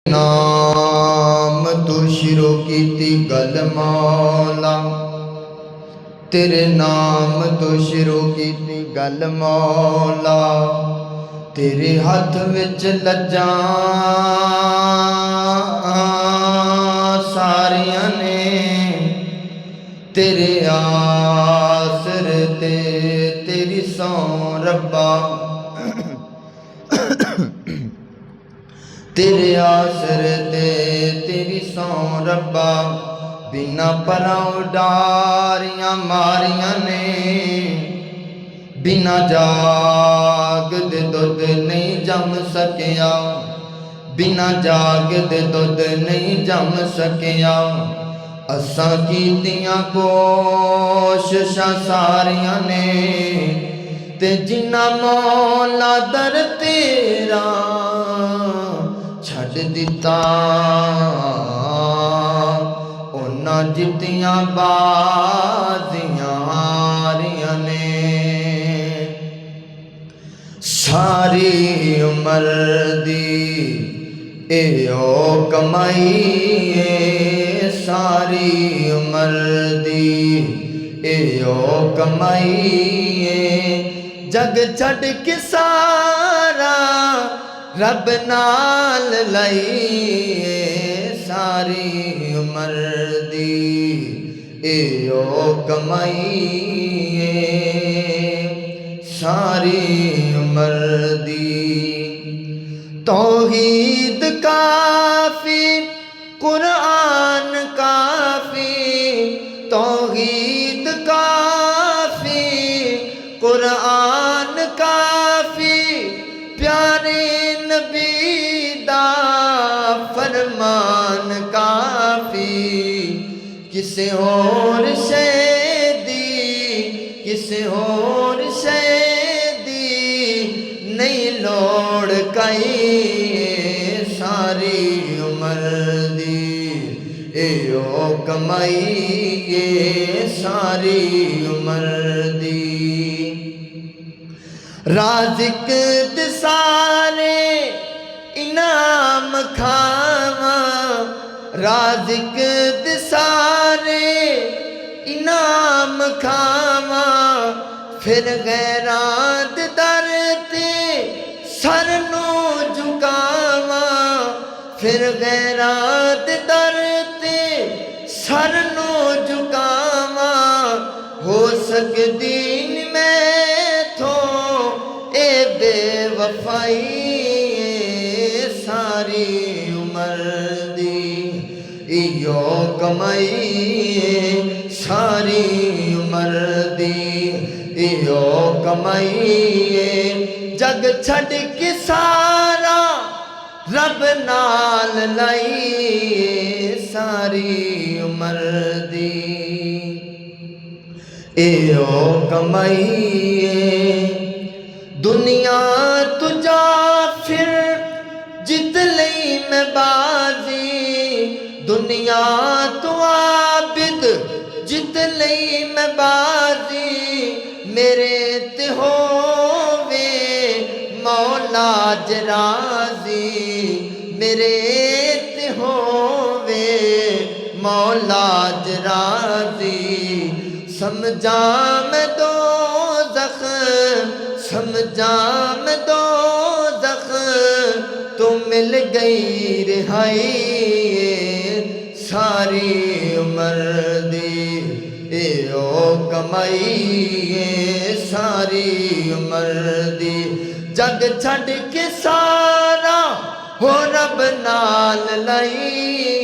नाम तू शुरू कीती गल मौला, तेरे नाम तू शुरू कीती गल मौला। तेरे हथ विच लज्जा सारियां ने, तेरे आसर ते तेरी सौ रब्बा। तेरे आसर ते तेरी सौ रब्बा। बिना परां डारियां मारियां ने, बिना जाग दे दुध नहीं जम सकिया, बिना जाग दे दुध नहीं जम सकिया। असां कीतियां कोशिशां सारियां ने, ते जिन्ना मौला दर तेरा छड़ दिता, उन्हां जितियां बाजियां हारियां ने। सारी उम्र दी एहो कमाई है, सारी उम्र दी एहो कमाई है। जग छड़ के सारा रब नाल लाइए, सारी उम्र दी एहो कमाई है, सारी उम्र दी। तौहीद काफी कुरान काफी, तौहीद काफी कुरान काफी। प्यारे नबी दा फरमान काफी, किसे होर शै दी, किसे होर शै दी नहीं लोड़ कई। सारी उम्र दी एहो कमाई ये, सारी उम्र दी। राज़िक दे सारे इनाम खावा, राज़िक दे सारे इनाम खावा। फिर गैरां दे दर ते सर नूं झुकावा, फिर गैरां दे दर ते सर नूं झुकावा। हो सकदी नी मैथों ए बेवफाई, सारी उम्र दी इहो कमाई, सारी उम्र दी इहो कमाई। जग छड़ के सारा रब नाल लाई, सारी उम्र दी एहो कमाई। दुनिया तुझा फिर जित लई मैं बाजी, दुनिया तू आबिद जित लई मैं बाजी। मेरे ते होवे मौला जराजी, मेरे ते होवे मौला जराजी। समझा मैं दो ज़ख, समझा मैं दो ज़ख, तो मिल गई रिहाई। सारी उम्र दी एहो कमाई, सारी उम्र दी। जग छड़ के सारा हो रब नाल लाई।